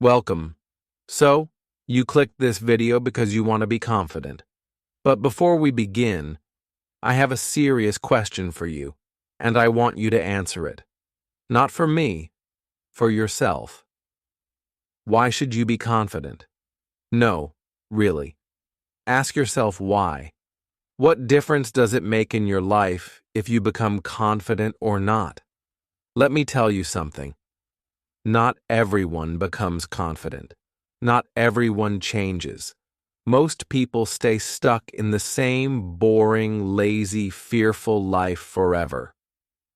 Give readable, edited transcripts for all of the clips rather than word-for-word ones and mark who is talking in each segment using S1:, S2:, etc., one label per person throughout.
S1: Welcome. So, you clicked this video because you want to be confident. But before we begin, I have a serious question for you, and I want you to answer it. Not for me, for yourself. Why should you be confident? No, really. Ask yourself why. What difference does it make in your life if you become confident or not? Let me tell you something. Not everyone becomes confident. Not everyone changes. Most people stay stuck in the same boring, lazy, fearful life forever.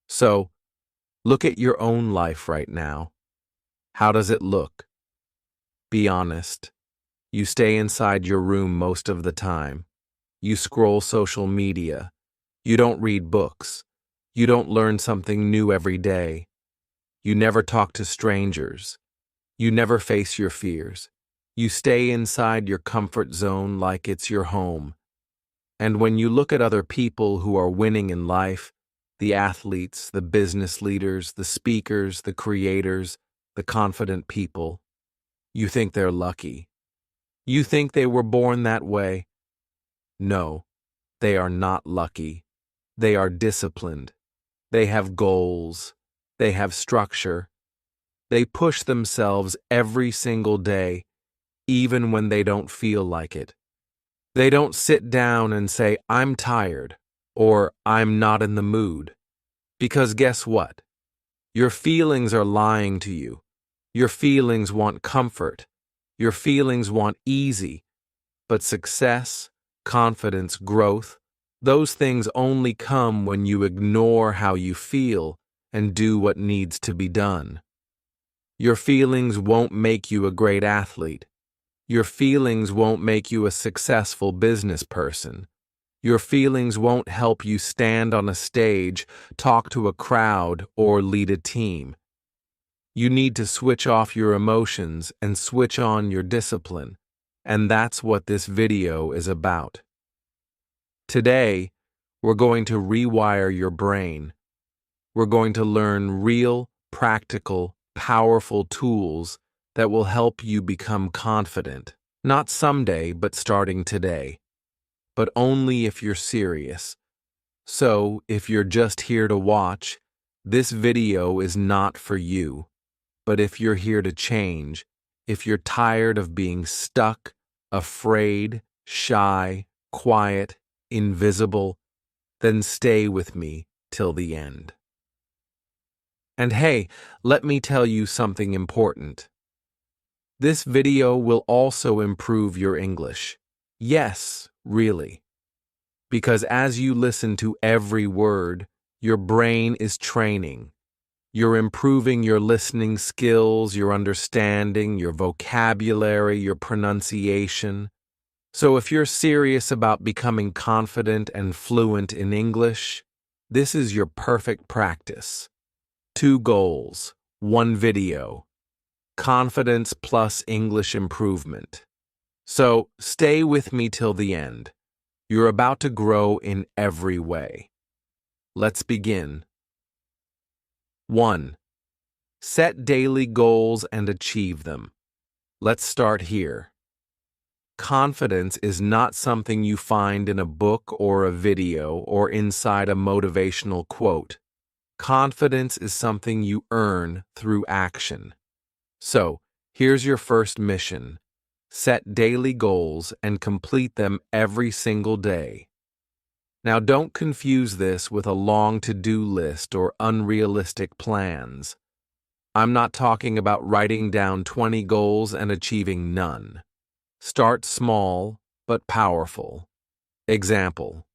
S1: So, look at your own life right now. How does it look? Be honest. You stay inside your room most of the time. You scroll social media. You don't read books. You don't learn something new every day. You never talk to strangers. You never face your fears. You stay inside your comfort zone like it's your home. And when you look at other people who are winning in life, the athletes, the business leaders, the speakers, the creators, the confident people, you think they're lucky. You think they were born that way. No, they are not lucky. They are disciplined. They have goals. They have structure. They push themselves every single day, even when they don't feel like it. They don't sit down and say, "I'm tired," or "I'm not in the mood." Because guess what? Your feelings are lying to you. Your feelings want comfort. Your feelings want easy. But success, confidence, growth, those things only come when you ignore how you feel and do what needs to be done. Your feelings won't make you a great athlete. Your feelings won't make you a successful business person. Your feelings won't help you stand on a stage, talk to a crowd, or lead a team. You need to switch off your emotions and switch on your discipline, and that's what this video is about. Today, we're going to rewire your brain. We're going to learn real, practical, powerful tools that will help you become confident. Not someday, but starting today. But only if you're serious. So, if you're just here to watch, this video is not for you. But if you're here to change, if you're tired of being stuck, afraid, shy, quiet, invisible, then stay with me till the end. And hey, let me tell you something important. This video will also improve your English. Yes, really. Because as you listen to every word, your brain is training. You're improving your listening skills, your understanding, your vocabulary, your pronunciation. So if you're serious about becoming confident and fluent in English, this is your perfect practice. 2 goals, 1 video. Confidence plus English improvement. So stay with me till the end. You're about to grow in every way. Let's begin. 1. Set daily goals and achieve them. Let's start here. Confidence is not something you find in a book or a video or inside a motivational quote. Confidence is something you earn through action. So, here's your first mission. Set daily goals and complete them every single day. Now, don't confuse this with a long to-do list or unrealistic plans. I'm not talking about writing down 20 goals and achieving none. Start small, but powerful. Example: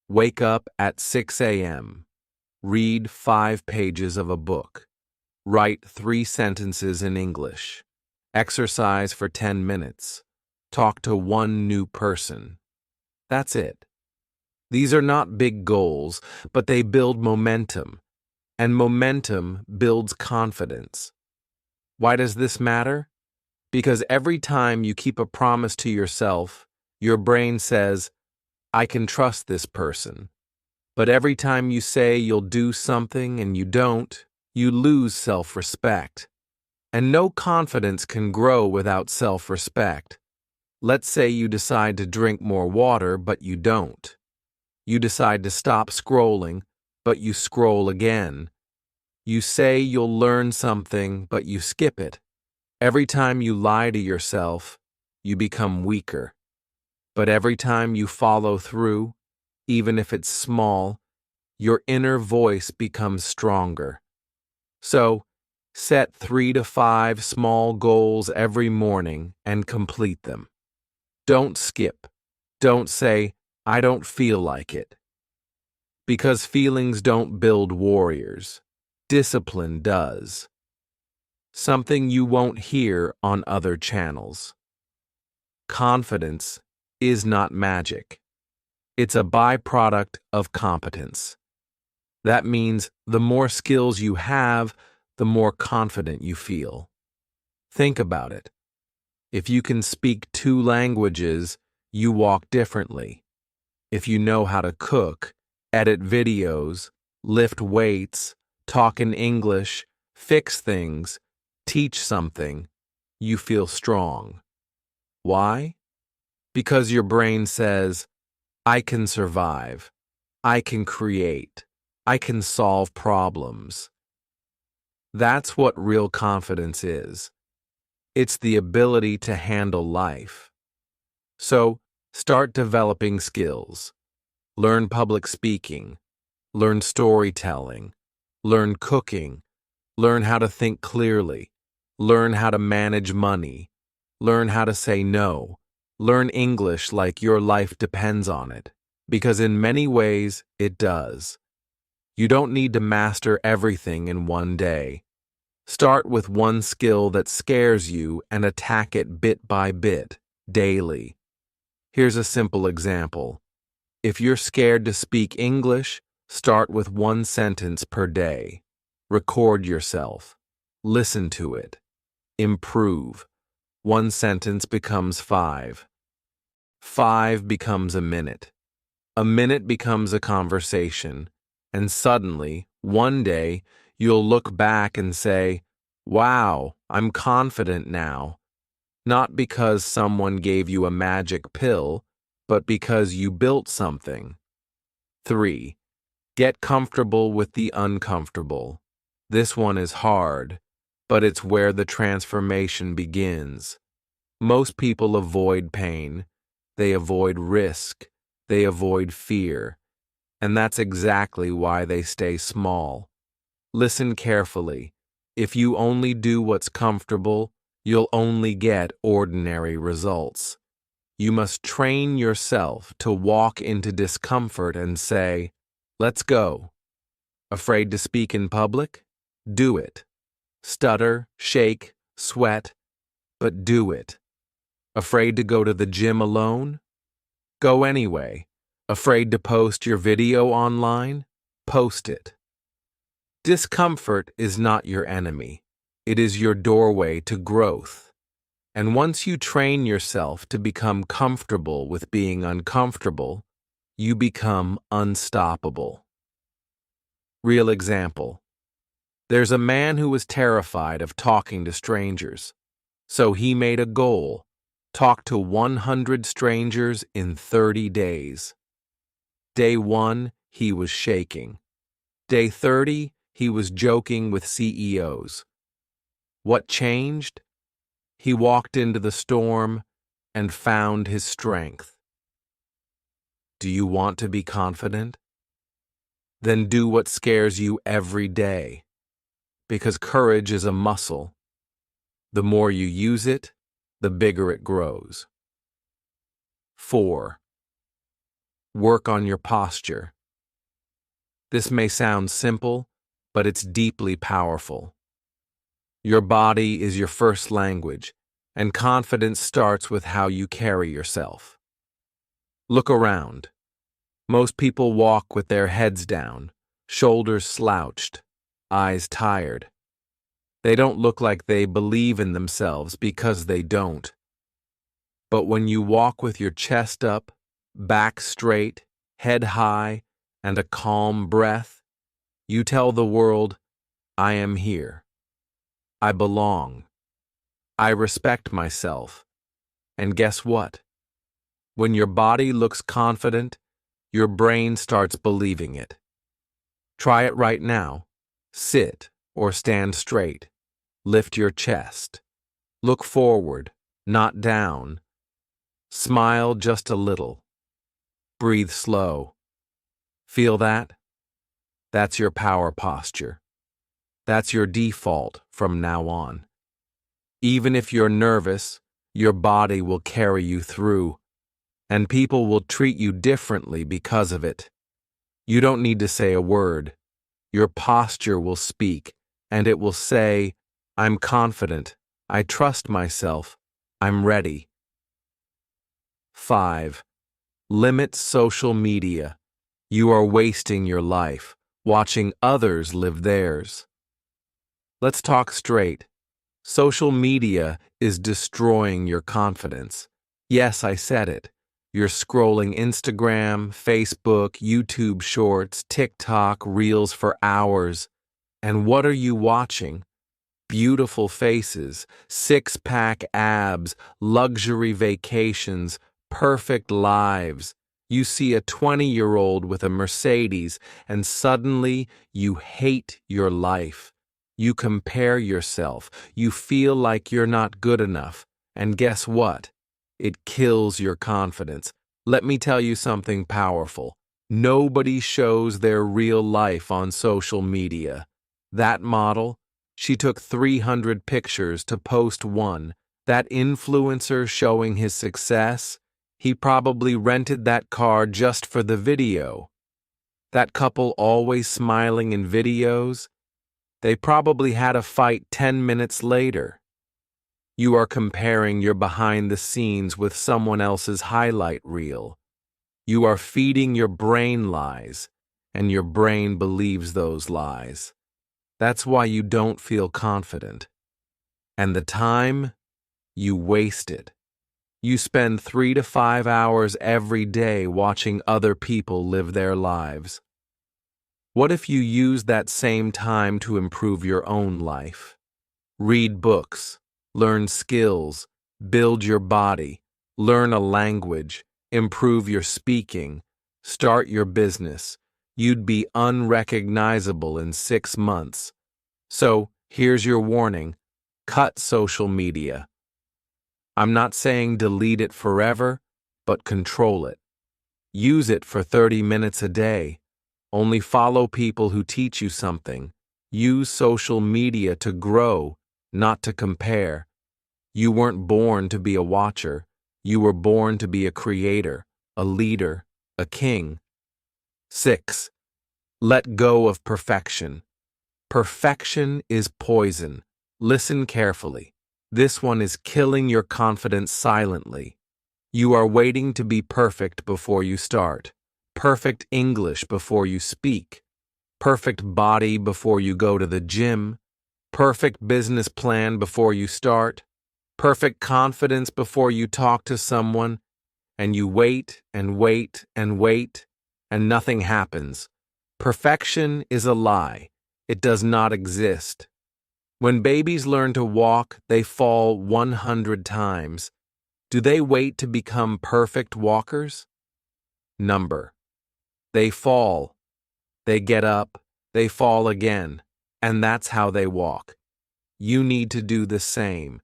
S1: wake up at 6 a.m. Read 5 pages of a book. Write 3 sentences in English. Exercise for 10 minutes. Talk to 1 new person. That's it. These are not big goals, but they build momentum. And momentum builds confidence. Why does this matter? Because every time you keep a promise to yourself, your brain says, "I can trust this person." But every time you say you'll do something and you don't, you lose self-respect. And no confidence can grow without self-respect. Let's say you decide to drink more water, but you don't. You decide to stop scrolling, but you scroll again. You say you'll learn something, but you skip it. Every time you lie to yourself, you become weaker. But every time you follow through, even if it's small, your inner voice becomes stronger. So, set 3 to 5 small goals every morning and complete them. Don't skip. Don't say, I don't feel like it. Because feelings don't build warriors. Discipline does. Something you won't hear on other channels. Confidence is not magic. It's a byproduct of competence. That means the more skills you have, the more confident you feel. Think about it. If you can speak 2 languages, you walk differently. If you know how to cook, edit videos, lift weights, talk in English, fix things, teach something, you feel strong. Why? Because your brain says, I can survive, I can create, I can solve problems. That's what real confidence is. It's the ability to handle life. So, start developing skills. Learn public speaking, learn storytelling, learn cooking, learn how to think clearly, learn how to manage money, learn how to say no, learn English like your life depends on it, because in many ways it does. You don't need to master everything in one day. Start with one skill that scares you and attack it bit by bit, daily. Here's a simple example. If you're scared to speak English, start with 1 sentence per day. Record yourself. Listen to it. Improve. 1 sentence becomes 5. 5 becomes a minute. A minute becomes a conversation. And suddenly, one day, you'll look back and say, wow, I'm confident now. Not because someone gave you a magic pill, but because you built something. 3. Get comfortable with the uncomfortable. This one is hard, but it's where the transformation begins. Most people avoid pain. They avoid risk. They avoid fear. And that's exactly why they stay small. Listen carefully. If you only do what's comfortable, you'll only get ordinary results. You must train yourself to walk into discomfort and say, let's go. Afraid to speak in public? Do it. Stutter, shake, sweat, but do it. Afraid to go to the gym alone? Go anyway. Afraid to post your video online? Post it. Discomfort is not your enemy. It is your doorway to growth. And once you train yourself to become comfortable with being uncomfortable, you become unstoppable. Real example. There's a man who was terrified of talking to strangers. So he made a goal. Talk to 100 strangers in 30 days. Day 1, he was shaking. Day 30, he was joking with CEOs. What changed? He walked into the storm and found his strength. Do you want to be confident? Then do what scares you every day. Because courage is a muscle. The more you use it, the bigger it grows. 4. Work on your posture. This may sound simple, but it's deeply powerful. Your body is your first language, and confidence starts with how you carry yourself. Look around. Most people walk with their heads down, shoulders slouched, eyes tired. They don't look like they believe in themselves because they don't. But when you walk with your chest up, back straight, head high, and a calm breath, you tell the world, I am here. I belong. I respect myself. And guess what? When your body looks confident, your brain starts believing it. Try it right now. Sit or stand straight. Lift your chest. Look forward, not down. Smile just a little. Breathe slow. Feel that? That's your power posture. That's your default from now on. Even if you're nervous, your body will carry you through, and people will treat you differently because of it. You don't need to say a word. Your posture will speak, and it will say, I'm confident, I trust myself, I'm ready. 5. Limit social media. You are wasting your life, watching others live theirs. Let's talk straight. Social media is destroying your confidence. Yes, I said it. You're scrolling Instagram, Facebook, YouTube Shorts, TikTok, Reels for hours. And what are you watching? Beautiful faces, six-pack abs, luxury vacations, perfect lives. You see a 20-year-old with a Mercedes, and suddenly you hate your life. You compare yourself. You feel like you're not good enough. And guess what? It kills your confidence. Let me tell you something powerful. Nobody shows their real life on social media. That model, she took 300 pictures to post one. That influencer showing his success, he probably rented that car just for the video. That couple always smiling in videos, they probably had a fight 10 minutes later. You are comparing your behind the scenes with someone else's highlight reel. You are feeding your brain lies, and your brain believes those lies. That's why you don't feel confident. And the time, you waste it. You spend 3 to 5 hours every day watching other people live their lives. What if you use that same time to improve your own life? Read books, learn skills, build your body, learn a language, improve your speaking, start your business. You'd be unrecognizable in 6 months. So, here's your warning. Cut social media. I'm not saying delete it forever, but control it. Use it for 30 minutes a day. Only follow people who teach you something. Use social media to grow, not to compare. You weren't born to be a watcher. You were born to be a creator, a leader, a king. 6. Let go of perfection. Perfection is poison. Listen carefully. This one is killing your confidence silently. You are waiting to be perfect before you start. Perfect English before you speak. Perfect body before you go to the gym. Perfect business plan before you start. Perfect confidence before you talk to someone. And you wait and wait and wait, and nothing happens. Perfection is a lie. It does not exist. When babies learn to walk, they fall 100 times. Do they wait to become perfect walkers? Number. They fall. They get up. They fall again. And that's how they walk. You need to do the same.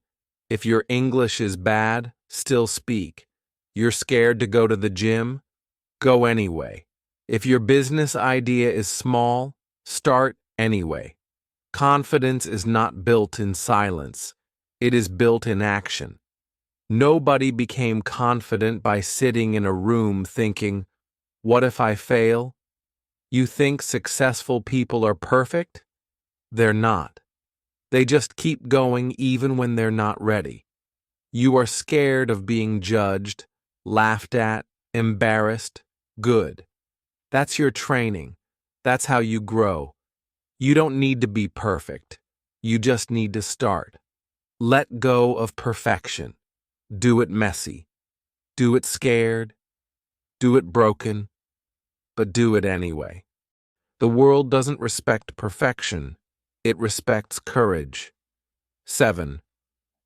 S1: If your English is bad, still speak. You're scared to go to the gym? Go anyway. If your business idea is small, start anyway. Confidence is not built in silence. It is built in action. Nobody became confident by sitting in a room thinking, what if I fail? You think successful people are perfect? They're not. They just keep going even when they're not ready. You are scared of being judged, laughed at, embarrassed. Good. That's your training. That's how you grow. You don't need to be perfect. You just need to start. Let go of perfection. Do it messy. Do it scared. Do it broken. But do it anyway. The world doesn't respect perfection. It respects courage. 7.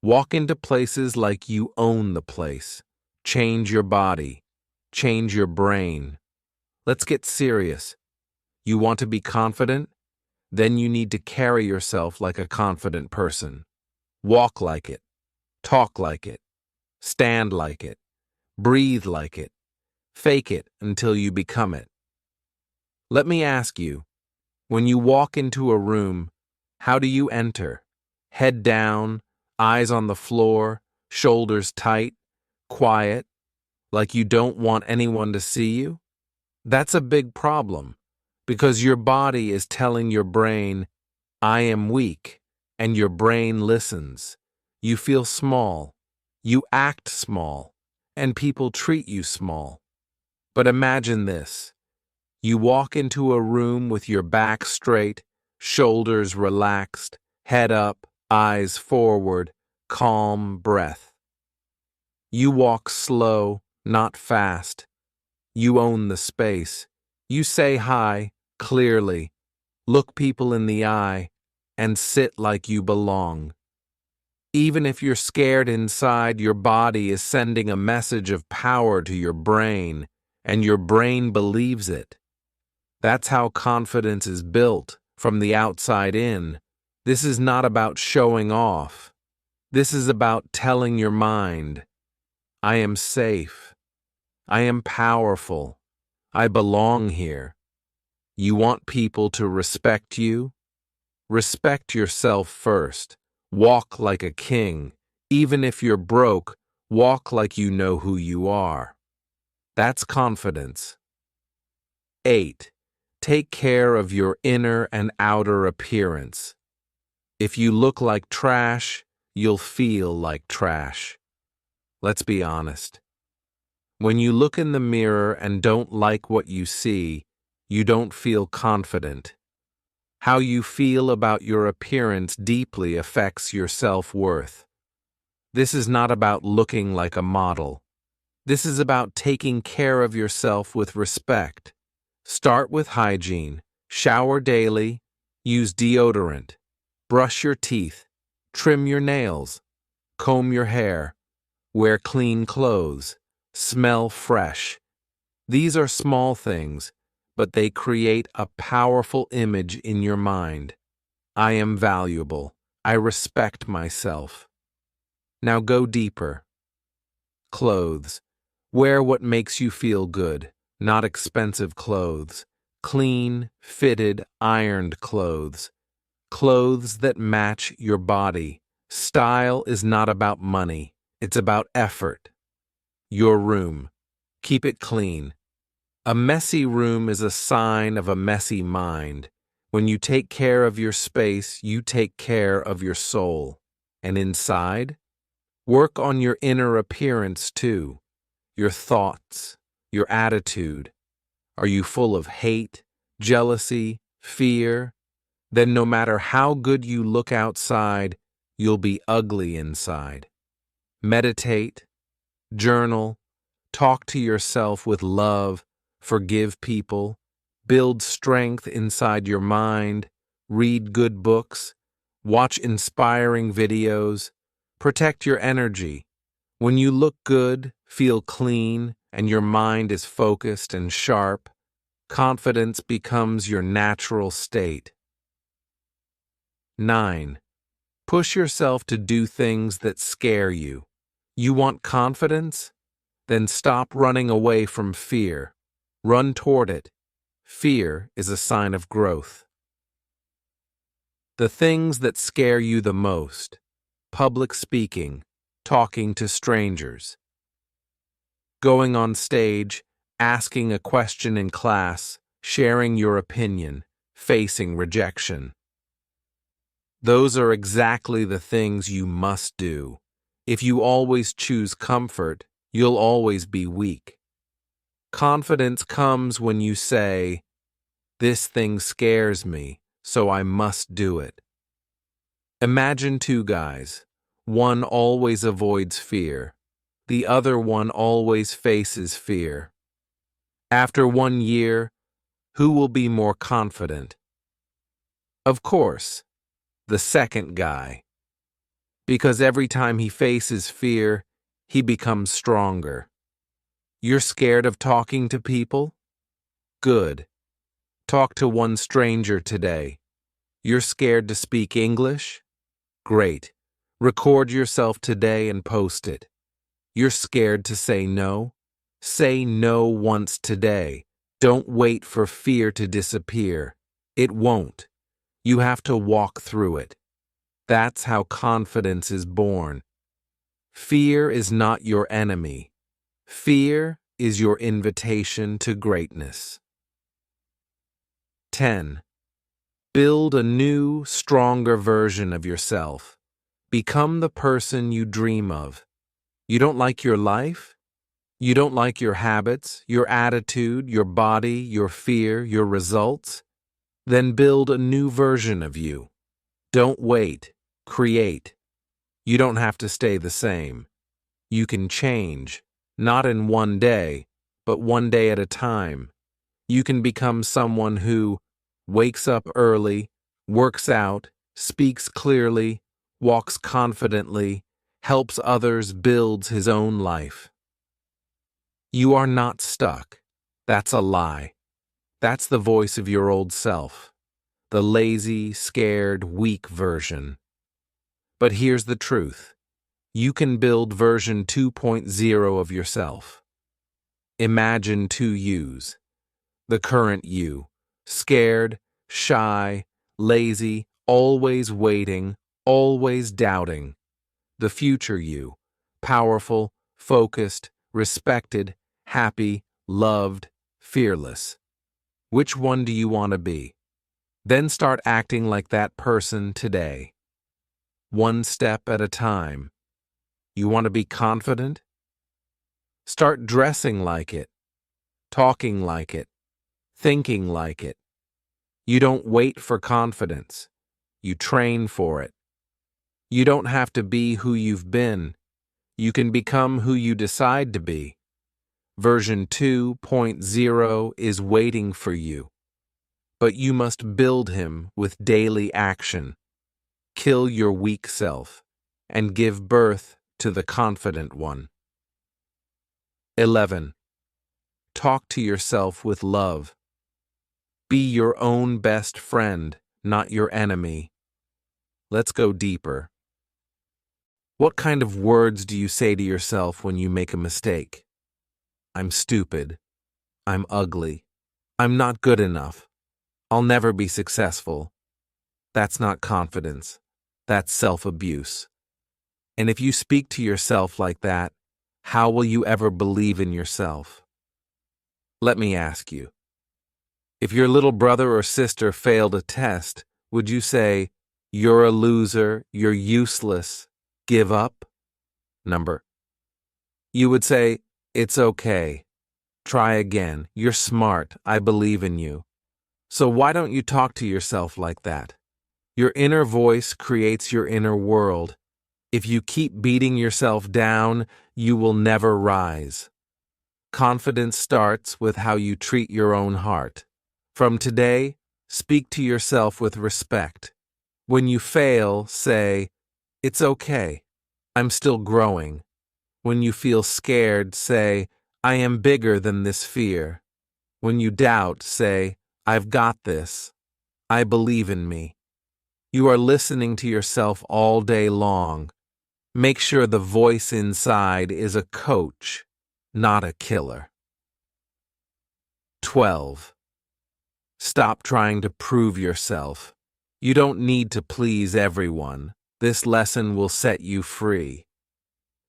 S1: Walk into places like you own the place. Change your body. Change your brain. Let's get serious. You want to be confident? Then you need to carry yourself like a confident person. Walk like it. Talk like it. Stand like it. Breathe like it. Fake it until you become it. Let me ask you, when you walk into a room, how do you enter? Head down, eyes on the floor, shoulders tight, quiet, like you don't want anyone to see you? That's a big problem, because your body is telling your brain, I am weak, and your brain listens. You feel small, you act small, and people treat you small. But imagine this. You walk into a room with your back straight, shoulders relaxed, head up, eyes forward, calm breath. You walk slow, not fast. You own the space. You say hi, clearly, look people in the eye, and sit like you belong. Even if you're scared inside, your body is sending a message of power to your brain, and your brain believes it. That's how confidence is built, from the outside in. This is not about showing off. This is about telling your mind, I am safe. I am powerful. I belong here. You want people to respect you? Respect yourself first. Walk like a king. Even if you're broke, walk like you know who you are. That's confidence. 8. Take care of your inner and outer appearance. If you look like trash, you'll feel like trash. Let's be honest. When you look in the mirror and don't like what you see, you don't feel confident. How you feel about your appearance deeply affects your self-worth. This is not about looking like a model. This is about taking care of yourself with respect. Start with hygiene. Shower daily. Use deodorant. Brush your teeth. Trim your nails. Comb your hair. Wear clean clothes. Smell fresh. These are small things, but they create a powerful image in your mind. I am valuable. I respect myself. Now go deeper. Clothes. Wear what makes you feel good, not expensive clothes. Clean, fitted, ironed clothes. Clothes that match your body. Style is not about money. It's about effort. Your room. Keep it clean. A messy room is a sign of a messy mind. When you take care of your space, you take care of your soul. And inside, work on your inner appearance too. Your thoughts, your attitude. Are you full of hate, jealousy, fear? Then no matter how good you look outside, you'll be ugly inside. Meditate, journal, talk to yourself with love, forgive people, build strength inside your mind, read good books, watch inspiring videos, protect your energy. When you look good, feel clean, and your mind is focused and sharp, confidence becomes your natural state. 9. Push yourself to do things that scare you. You want confidence? Then stop running away from fear. Run toward it. Fear is a sign of growth. The things that scare you the most: public speaking, talking to strangers, going on stage, asking a question in class, sharing your opinion, facing rejection. Those are exactly the things you must do. If you always choose comfort, you'll always be weak. Confidence comes when you say, "This thing scares me, so I must do it." Imagine two guys. One always avoids fear. The other one always faces fear. After 1 year, who will be more confident? Of course, the second guy. Because every time he faces fear, he becomes stronger. You're scared of talking to people? Good. Talk to one stranger today. You're scared to speak English? Great. Record yourself today and post it. You're scared to say no? Say no once today. Don't wait for fear to disappear. It won't. You have to walk through it. That's how confidence is born. Fear is not your enemy. Fear is your invitation to greatness. 10. Build a new, stronger version of yourself. Become the person you dream of. You don't like your life? You don't like your habits, your attitude, your body, your fear, your results? Then build a new version of you. Don't wait. Create. You don't have to stay the same. You can change, not in one day, but one day at a time. You can become someone who wakes up early, works out, speaks clearly, walks confidently, helps others, builds his own life. You are not stuck. That's a lie. That's the voice of your old self, the lazy, scared, weak version. But here's the truth. You can build version 2.0 of yourself. Imagine two yous. The current you, scared, shy, lazy, always waiting, always doubting. The future you, powerful, focused, respected, happy, loved, fearless. Which one do you want to be? Then start acting like that person today. One step at a time. You want to be confident? Start dressing like it, talking like it, thinking like it. You don't wait for confidence. You train for it. You don't have to be who you've been. You can become who you decide to be. Version 2.0 is waiting for you. But you must build him with daily action. Kill your weak self and give birth to the confident one. 11. Talk to yourself with love. Be your own best friend, not your enemy. Let's go deeper. What kind of words do you say to yourself when you make a mistake? I'm stupid. I'm ugly. I'm not good enough. I'll never be successful. That's not confidence. That's self-abuse. And if you speak to yourself like that, how will you ever believe in yourself? Let me ask you. If your little brother or sister failed a test, would you say, "You're a loser, you're useless, give up"? You would say, "It's okay. Try again. You're smart. I believe in you." So why don't you talk to yourself like that? Your inner voice creates your inner world. If you keep beating yourself down, you will never rise. Confidence starts with how you treat your own heart. From today, speak to yourself with respect. When you fail, say, "It's okay. I'm still growing." When you feel scared, say, "I am bigger than this fear." When you doubt, say, "I've got this. I believe in me." You are listening to yourself all day long. Make sure the voice inside is a coach, not a killer. 12. Stop trying to prove yourself. You don't need to please everyone. This lesson will set you free.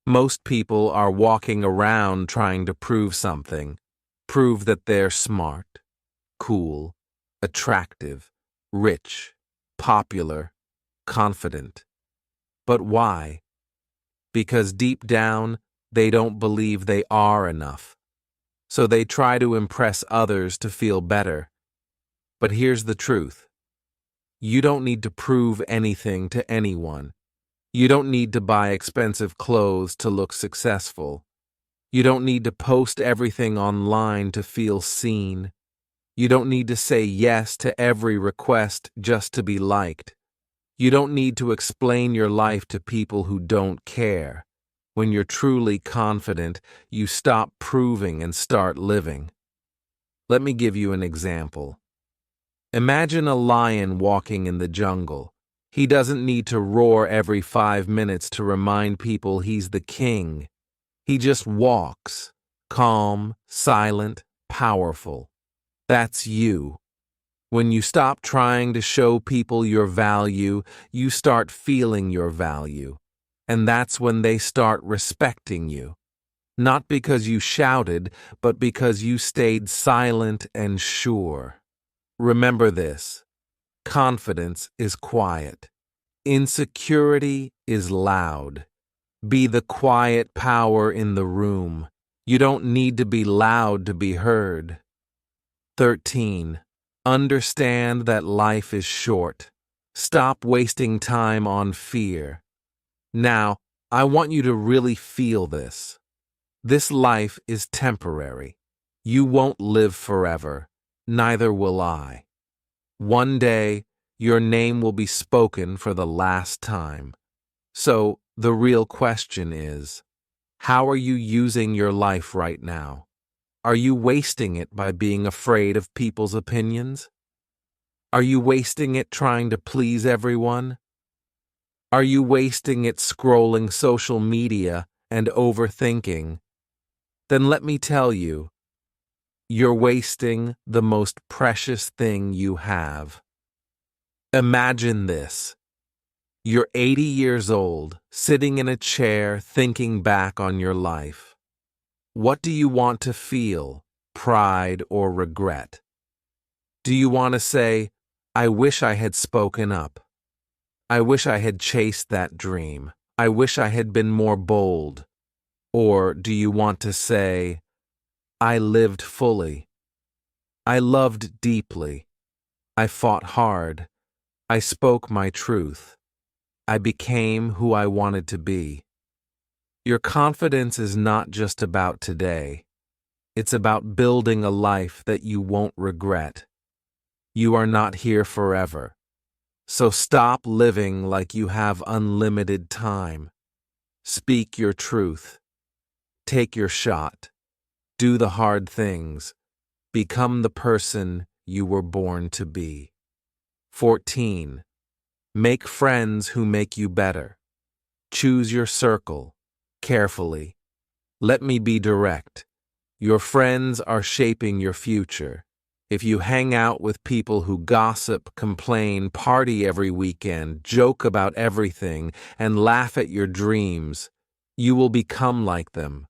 S1: Most people are walking around trying to prove something. Prove that they're smart, cool, attractive, rich, popular, confident. But why? Because deep down, they don't believe they are enough. So they try to impress others to feel better. But here's the truth. You don't need to prove anything to anyone. You don't need to buy expensive clothes to look successful. You don't need to post everything online to feel seen. You don't need to say yes to every request just to be liked. You don't need to explain your life to people who don't care. When you're truly confident, you stop proving and start living. Let me give you an example. Imagine a lion walking in the jungle. He doesn't need to roar every 5 minutes to remind people he's the king. He just walks, calm, silent, powerful. That's you. When you stop trying to show people your value, you start feeling your value. And that's when they start respecting you. Not because you shouted, but because you stayed silent and sure. Remember this: confidence is quiet. Insecurity is loud. Be the quiet power in the room. You don't need to be loud to be heard. 13. Understand that life is short. Stop wasting time on fear. Now, I want you to really feel this. This life is temporary. You won't live forever. Neither will I. One day, your name will be spoken for the last time. So, the real question is, how are you using your life right now? Are you wasting it by being afraid of people's opinions? Are you wasting it trying to please everyone? Are you wasting it scrolling social media and overthinking? Then let me tell you, you're wasting the most precious thing you have. Imagine this. You're 80 years old, sitting in a chair thinking back on your life. What do you want to feel, pride or regret? Do you want to say, I wish I had spoken up? I wish I had chased that dream. I wish I had been more bold. Or do you want to say, I lived fully. I loved deeply. I fought hard. I spoke my truth. I became who I wanted to be. Your confidence is not just about today. It's about building a life that you won't regret. You are not here forever. So stop living like you have unlimited time. Speak your truth. Take your shot. Do the hard things. Become the person you were born to be. 14. Make friends who make you better. Choose your circle carefully. Let me be direct. Your friends are shaping your future. If you hang out with people who gossip, complain, party every weekend, joke about everything, and laugh at your dreams, you will become like them.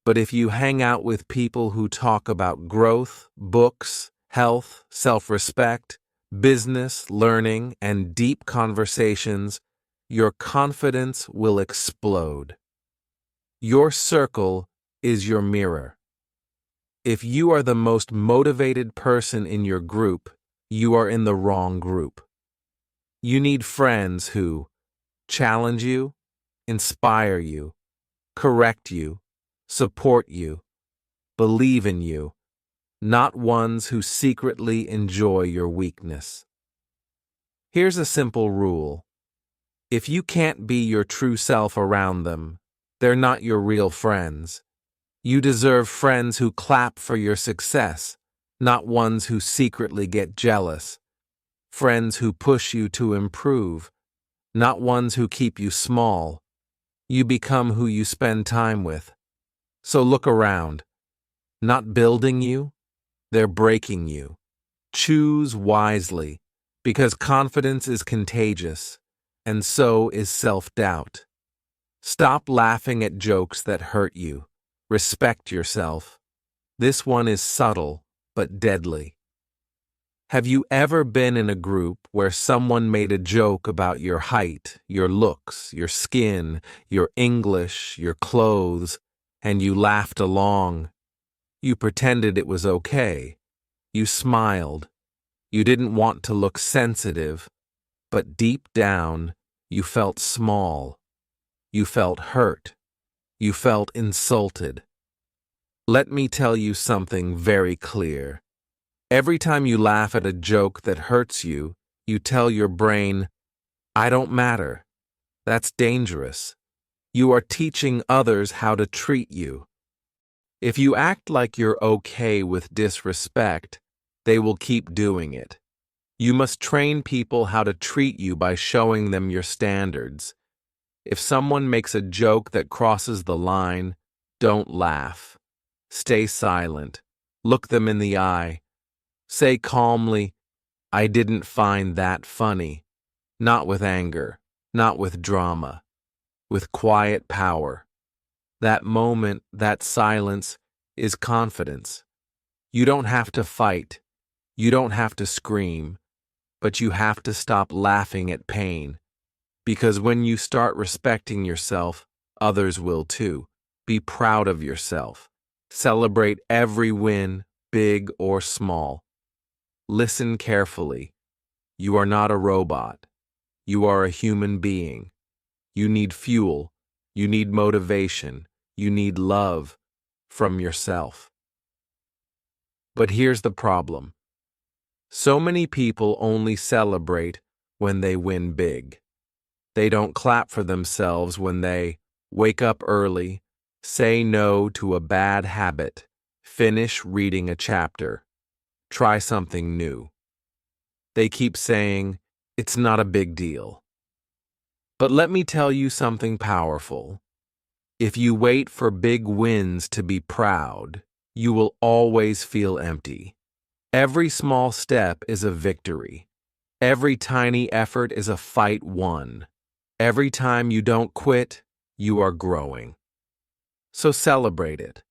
S1: But if you hang out with people who talk about growth, books, health, self-respect, business, learning, and deep conversations, your confidence will explode. Your circle is your mirror. If you are the most motivated person in your group, you are in the wrong group. You need friends who challenge you, inspire you, correct you, support you, believe in you, not ones who secretly enjoy your weakness. Here's a simple rule. If you can't be your true self around them, they're not your real friends. You deserve friends who clap for your success, not ones who secretly get jealous. Friends who push you to improve, not ones who keep you small. You become who you spend time with. So look around. Not building you, they're breaking you. Choose wisely, because confidence is contagious, and so is self-doubt. Stop laughing at jokes that hurt you. Respect yourself. This one is subtle, but deadly. Have you ever been in a group where someone made a joke about your height, your looks, your skin, your English, your clothes, and you laughed along? You pretended it was okay. You smiled. You didn't want to look sensitive, but deep down, you felt small. You felt hurt. You felt insulted. Let me tell you something very clear. Every time you laugh at a joke that hurts you, you tell your brain, I don't matter. That's dangerous. You are teaching others how to treat you. If you act like you're okay with disrespect, they will keep doing it. You must train people how to treat you by showing them your standards. If someone makes a joke that crosses the line, don't laugh. Stay silent. Look them in the eye. Say calmly, "I didn't find that funny." Not with anger, not with drama, with quiet power. That moment, that silence, is confidence. You don't have to fight. You don't have to scream. But you have to stop laughing at pain. Because when you start respecting yourself, others will too. Be proud of yourself. Celebrate every win, big or small. Listen carefully. You are not a robot. You are a human being. You need fuel. You need motivation. You need love from yourself. But here's the problem. So many people only celebrate when they win big. They don't clap for themselves when they wake up early, say no to a bad habit, finish reading a chapter, try something new. They keep saying, "It's not a big deal." But let me tell you something powerful. If you wait for big wins to be proud, you will always feel empty. Every small step is a victory. Every tiny effort is a fight won. Every time you don't quit, you are growing. So celebrate it.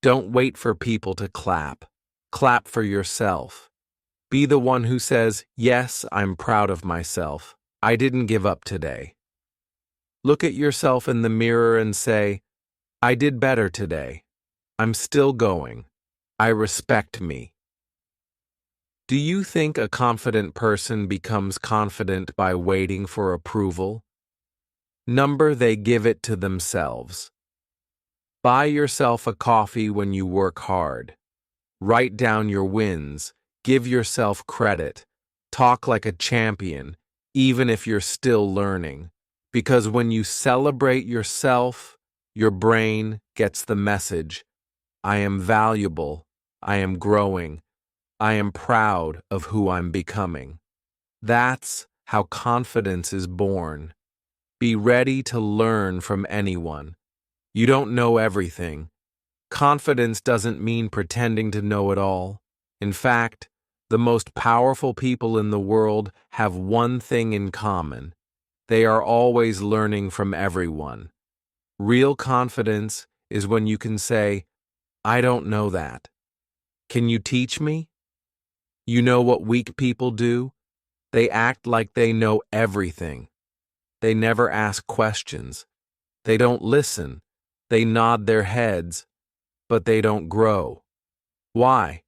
S1: Don't wait for people to clap. Clap for yourself. Be the one who says, "Yes, I'm proud of myself. I didn't give up today." Look at yourself in the mirror and say, "I did better today. I'm still going. I respect me." Do you think a confident person becomes confident by waiting for approval? They give it to themselves. Buy yourself a coffee when you work hard. Write down your wins. Give yourself credit. Talk like a champion, even if you're still learning. Because when you celebrate yourself, your brain gets the message. I am valuable. I am growing. I am proud of who I'm becoming. That's how confidence is born. Be ready to learn from anyone. You don't know everything. Confidence doesn't mean pretending to know it all. In fact, the most powerful people in the world have one thing in common. They are always learning from everyone. Real confidence is when you can say, "I don't know that. Can you teach me?" You know what weak people do? They act like they know everything. They never ask questions. They don't listen. They nod their heads, but they don't grow. Why?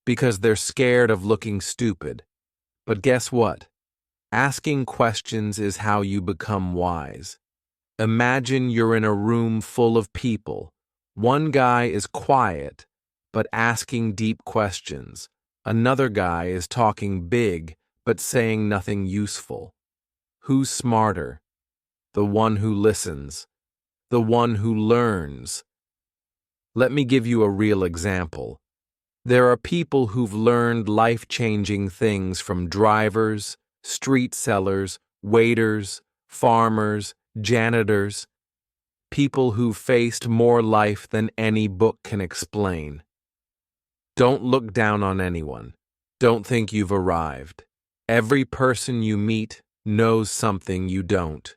S1: Because they're scared of looking stupid. But guess what? Asking questions is how you become wise. Imagine you're in a room full of people. One guy is quiet, but asking deep questions. Another guy is talking big, but saying nothing useful. Who's smarter? The one who listens. The one who learns. Let me give you a real example. There are people who've learned life-changing things from drivers, street sellers, waiters, farmers, janitors, people who've faced more life than any book can explain. Don't look down on anyone. Don't think you've arrived. Every person you meet knows something you don't.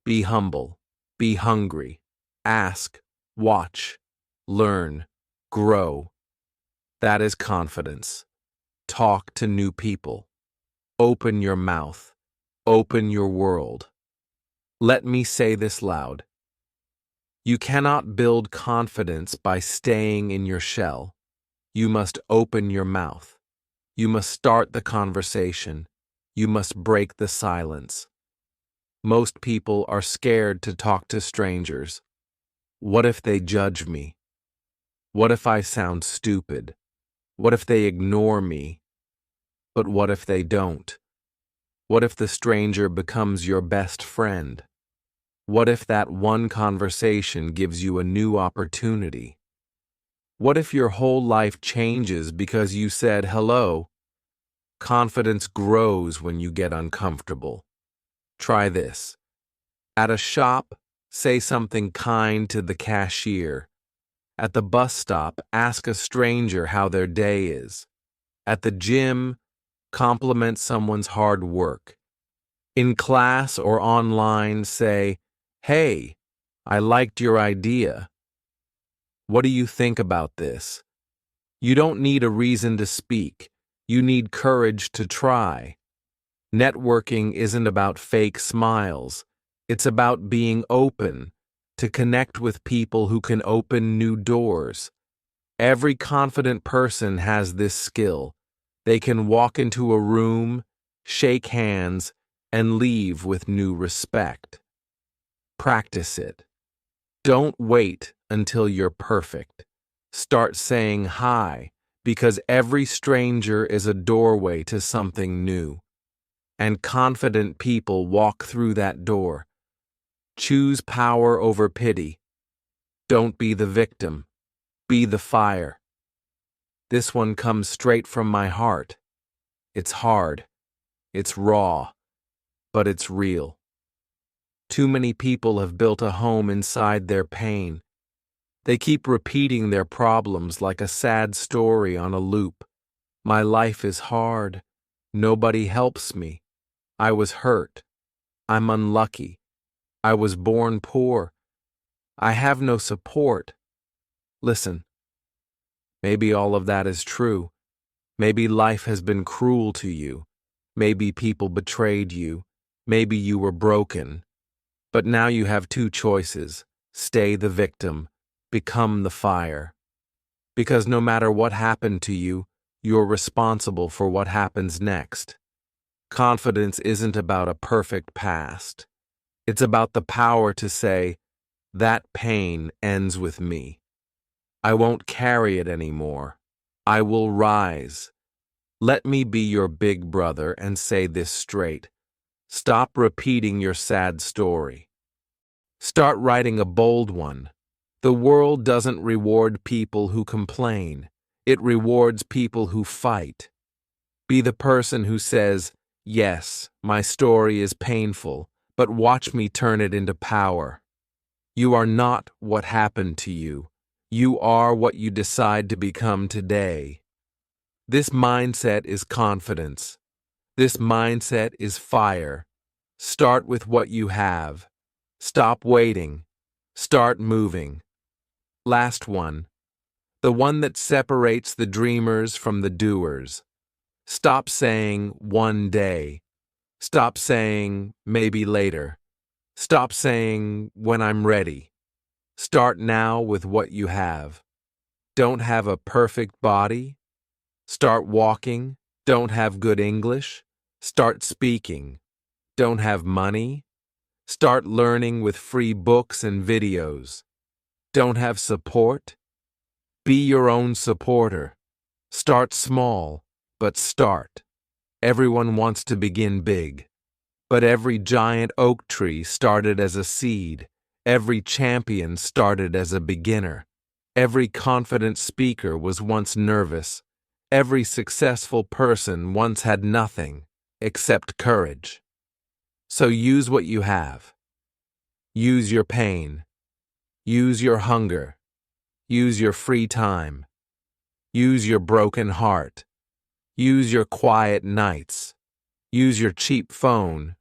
S1: Be humble. Be hungry. Ask. Watch. Learn. Grow. That is confidence. Talk to new people. Open your mouth. Open your world. Let me say this loud. You cannot build confidence by staying in your shell. You must open your mouth. You must start the conversation. You must break the silence. Most people are scared to talk to strangers. What if they judge me? What if I sound stupid? What if they ignore me? But what if they don't? What if the stranger becomes your best friend? What if that one conversation gives you a new opportunity? What if your whole life changes because you said hello? Confidence grows when you get uncomfortable. Try this. At a shop, say something kind to the cashier. At the bus stop, ask a stranger how their day is. At the gym, compliment someone's hard work. In class or online, say, "Hey, I liked your idea. What do you think about this?" You don't need a reason to speak. You need courage to try. Networking isn't about fake smiles. It's about being open to connect with people who can open new doors. Every confident person has this skill. They can walk into a room, shake hands, and leave with new respect. Practice it. Don't wait until you're perfect. Start saying hi, because every stranger is a doorway to something new. And confident people walk through that door. Choose power over pity. Don't be the victim. Be the fire. This one comes straight from my heart. It's hard. It's raw. But it's real. Too many people have built a home inside their pain. They keep repeating their problems like a sad story on a loop. My life is hard. Nobody helps me. I was hurt. I'm unlucky. I was born poor. I have no support. Listen, maybe all of that is true. Maybe life has been cruel to you. Maybe people betrayed you. Maybe you were broken. But now you have two choices. Stay the victim. Become the fire. Because no matter what happened to you, you're responsible for what happens next. Confidence isn't about a perfect past. It's about the power to say, that pain ends with me. I won't carry it anymore. I will rise. Let me be your big brother and say this straight. Stop repeating your sad story. Start writing a bold one. The world doesn't reward people who complain. It rewards people who fight. Be the person who says, yes, my story is painful, but watch me turn it into power. You are not what happened to you. You are what you decide to become today. This mindset is confidence. This mindset is fire. Start with what you have. Stop waiting. Start moving. Last one. The one that separates the dreamers from the doers. Stop saying one day. Stop saying maybe later. Stop saying when I'm ready. Start now with what you have. Don't have a perfect body? Start walking. Don't have good English? Start speaking. Don't have money? Start learning with free books and videos. Don't have support? Be your own supporter. Start small, but start. Everyone wants to begin big. But every giant oak tree started as a seed. Every champion started as a beginner. Every confident speaker was once nervous. Every successful person once had nothing except courage. So use what you have. Use your pain. Use your hunger. Use your free time. Use your broken heart. Use your quiet nights. Use your cheap phone.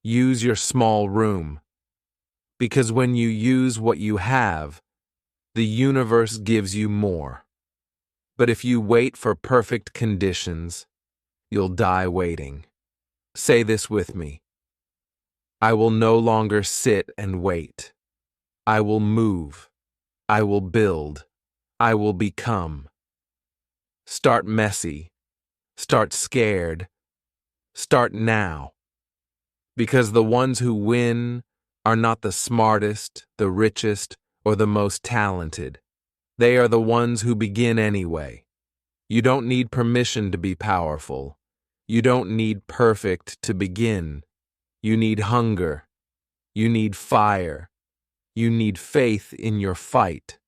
S1: Use your small room. Because when you use what you have, the universe gives you more. But if you wait for perfect conditions, you'll die waiting. Say this with me. I will no longer sit and wait. I will move. I will build. I will become. Start messy. Start scared. Start now. Because the ones who win are not the smartest, the richest, or the most talented. They are the ones who begin anyway. You don't need permission to be powerful. You don't need perfect to begin. You need hunger. You need fire. You need faith in your fight.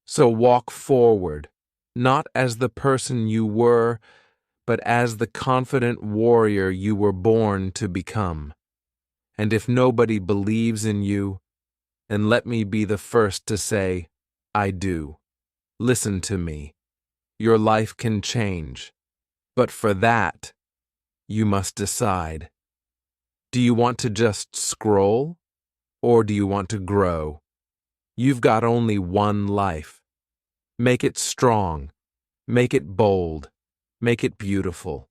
S1: So walk forward, not as the person you were, but as the confident warrior you were born to become. And if nobody believes in you, then let me be the first to say, I do. Listen to me. Your life can change. But for that, you must decide. Do you want to just scroll, or do you want to grow? You've got only one life. Make it strong. Make it bold. Make it beautiful.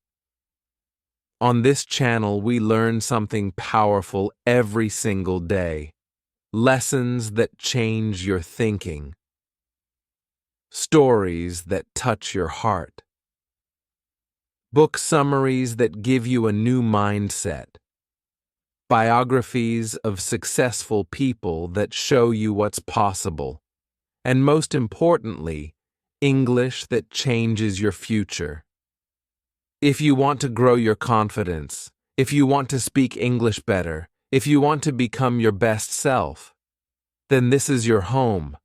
S1: On this channel, we learn something powerful every single day. Lessons that change your thinking. Stories that touch your heart. Book summaries that give you a new mindset. Biographies of successful people that show you what's possible. And most importantly, English that changes your future. If you want to grow your confidence, if you want to speak English better, if you want to become your best self, then this is your home.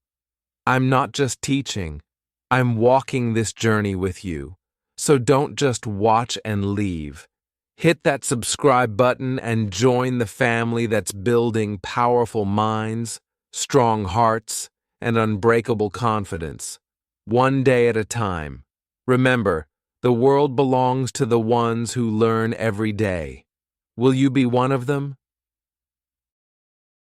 S1: I'm not just teaching, I'm walking this journey with you. So don't just watch and leave. Hit that subscribe button and join the family that's building powerful minds, strong hearts, and unbreakable confidence. One day at a time. Remember, the world belongs to the ones who learn every day. Will you be one of them?